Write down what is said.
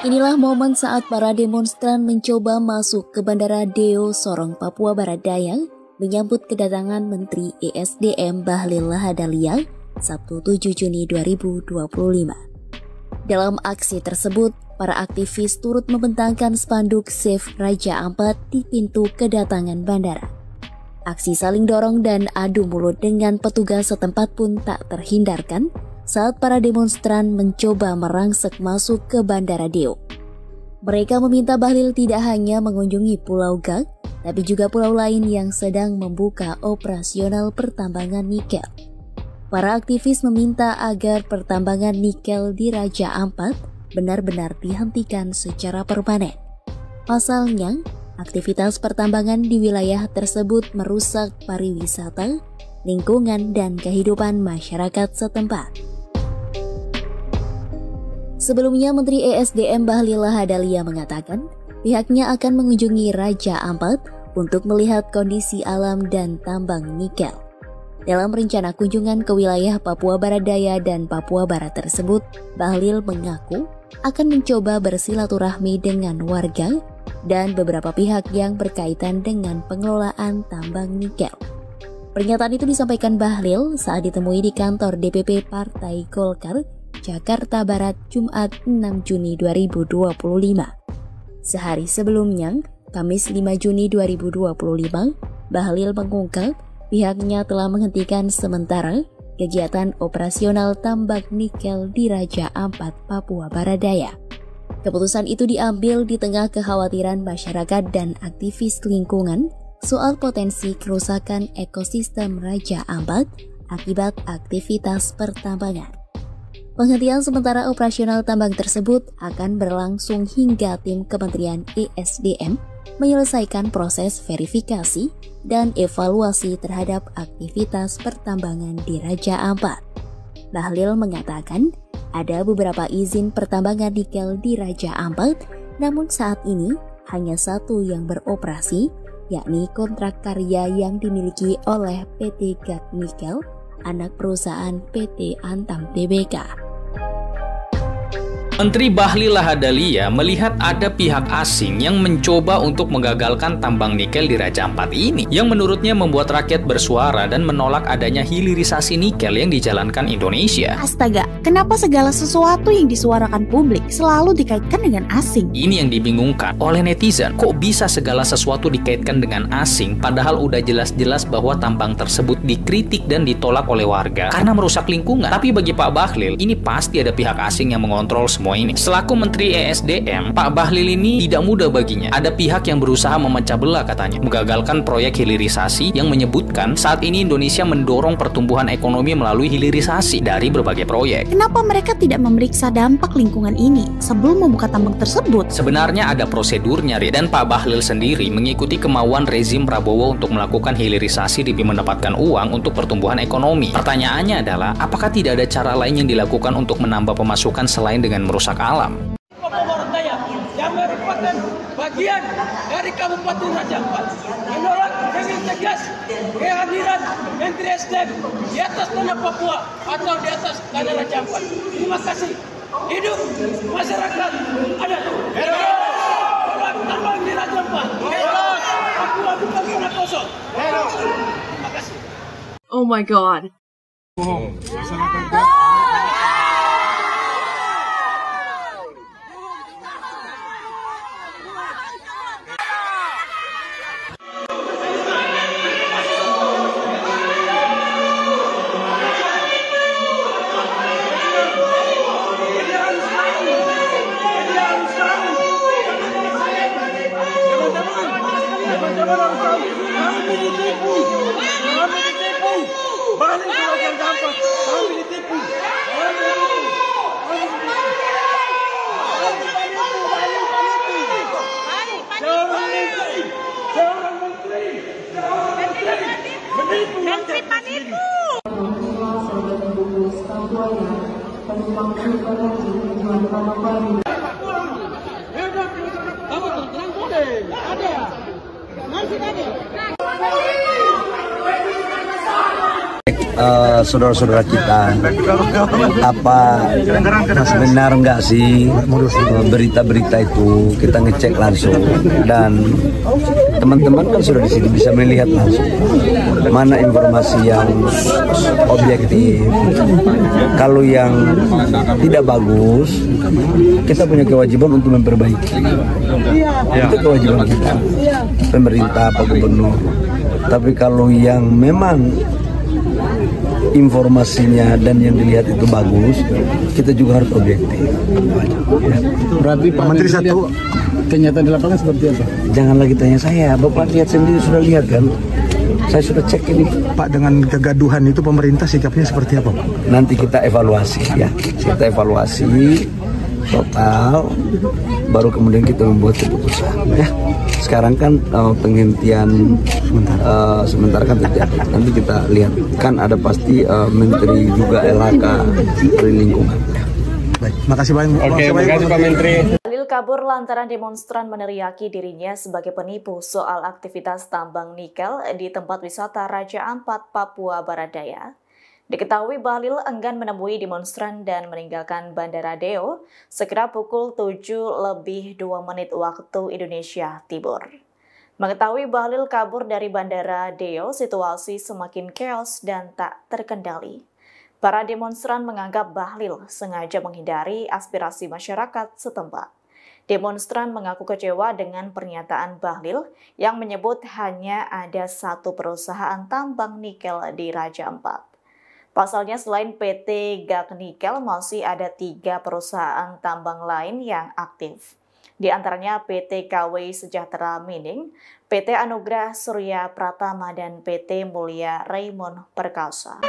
Inilah momen saat para demonstran mencoba masuk ke Bandara Deo Sorong, Papua Barat Daya menyambut kedatangan Menteri ESDM Bahlil Lahadalia Sabtu 7 Juni 2025. Dalam aksi tersebut, para aktivis turut membentangkan spanduk Save Raja Ampat di pintu kedatangan bandara. Aksi saling dorong dan adu mulut dengan petugas setempat pun tak terhindarkan saat para demonstran mencoba merangsek masuk ke Bandara Deo. Mereka meminta Bahlil tidak hanya mengunjungi Pulau Gag, tapi juga pulau lain yang sedang membuka operasional pertambangan nikel. Para aktivis meminta agar pertambangan nikel di Raja Ampat benar-benar dihentikan secara permanen. Pasalnya, aktivitas pertambangan di wilayah tersebut merusak pariwisata, lingkungan, dan kehidupan masyarakat setempat. Sebelumnya, Menteri ESDM Bahlil Lahadalia mengatakan pihaknya akan mengunjungi Raja Ampat untuk melihat kondisi alam dan tambang nikel. Dalam rencana kunjungan ke wilayah Papua Barat Daya dan Papua Barat tersebut, Bahlil mengaku akan mencoba bersilaturahmi dengan warga dan beberapa pihak yang berkaitan dengan pengelolaan tambang nikel. Pernyataan itu disampaikan Bahlil saat ditemui di kantor DPP Partai Golkar, Jakarta Barat, Jumat 6 Juni 2025. Sehari sebelumnya, Kamis 5 Juni 2025, Bahlil mengungkap pihaknya telah menghentikan sementara kegiatan operasional tambang nikel di Raja Ampat, Papua Barat Daya. Keputusan itu diambil di tengah kekhawatiran masyarakat dan aktivis lingkungan soal potensi kerusakan ekosistem Raja Ampat akibat aktivitas pertambangan. Penghentian sementara operasional tambang tersebut akan berlangsung hingga tim Kementerian ESDM menyelesaikan proses verifikasi dan evaluasi terhadap aktivitas pertambangan di Raja Ampat. Bahlil mengatakan ada beberapa izin pertambangan nikel di Raja Ampat, namun saat ini hanya satu yang beroperasi, yakni kontrak karya yang dimiliki oleh PT Gag Nikel, anak perusahaan PT Antam Tbk. Menteri Bahlil Lahadalia melihat ada pihak asing yang mencoba untuk menggagalkan tambang nikel di Raja Ampat ini, yang menurutnya membuat rakyat bersuara dan menolak adanya hilirisasi nikel yang dijalankan Indonesia. Astaga, kenapa segala sesuatu yang disuarakan publik selalu dikaitkan dengan asing? Ini yang dibingungkan oleh netizen. Kok bisa segala sesuatu dikaitkan dengan asing, padahal udah jelas-jelas bahwa tambang tersebut dikritik dan ditolak oleh warga karena merusak lingkungan. Tapi bagi Pak Bahlil, ini pasti ada pihak asing yang mengontrol semua ini. Selaku Menteri ESDM, Pak Bahlil ini tidak mudah baginya. Ada pihak yang berusaha memecah belah katanya, menggagalkan proyek hilirisasi yang menyebutkan saat ini Indonesia mendorong pertumbuhan ekonomi melalui hilirisasi dari berbagai proyek. Kenapa mereka tidak memeriksa dampak lingkungan ini sebelum membuka tambang tersebut? Sebenarnya ada prosedurnya, dan Pak Bahlil sendiri mengikuti kemauan rezim Prabowo untuk melakukan hilirisasi demi mendapatkan uang untuk pertumbuhan ekonomi. Pertanyaannya adalah, apakah tidak ada cara lain yang dilakukan untuk menambah pemasukan selain dengan merusak alam? Papua Barat Daya yang merupakan bagian dari Kabupaten Raja Ampat menolak dengan tegas kehadiran Menteri SDM di atas tanah Papua atau di atas tanah Raja Ampat. Terima kasih. Hidup masyarakat ada. Tolak tambang di Raja Ampat. Papua bukan tanah kosong. Terima kasih. Oh my God. Menteri penipu. Ada. Masih ada. saudara-saudara kita, apa benar nggak sih berita-berita itu, kita ngecek langsung, dan teman-teman kan sudah di sini bisa melihat langsung mana informasi yang objektif. Kalau yang tidak bagus, kita punya kewajiban untuk memperbaiki. Itu kewajiban kita, pemerintah, Pak Gubernur. Tapi kalau yang memang informasinya dan yang dilihat itu bagus, kita juga harus objektif. Ya. Berarti Pak Menteri satu kenyataan di lapangan seperti apa? Jangan lagi tanya saya, Bapak lihat sendiri, sudah lihat kan? Saya sudah cek ini. Pak, dengan kegaduhan itu pemerintah sikapnya seperti apa, Pak? Nanti kita evaluasi ya, kita evaluasi total, baru kemudian kita membuat keputusan ya. Sekarang kan penghentian sementara kan terjadi. Nanti kita lihat, kan ada pasti Menteri juga LHK dari lingkungan. Baik, makasih banyak. Oke, makasih Pak Menteri. Bahlil kabur lantaran demonstran meneriaki dirinya sebagai penipu soal aktivitas tambang nikel di tempat wisata Raja Ampat, Papua Barat Daya. Diketahui Bahlil enggan menemui demonstran dan meninggalkan Bandara Deo sekira pukul 7:02 waktu Indonesia Timur. Mengetahui Bahlil kabur dari Bandara Deo, situasi semakin chaos dan tak terkendali. Para demonstran menganggap Bahlil sengaja menghindari aspirasi masyarakat setempat. Demonstran mengaku kecewa dengan pernyataan Bahlil yang menyebut hanya ada satu perusahaan tambang nikel di Raja Ampat. Pasalnya selain PT GAK Nikel masih ada 3 perusahaan tambang lain yang aktif. Di antaranya PT KW Sejahtera Mining, PT Anugrah Surya Pratama, dan PT Mulia Raymond Perkasa.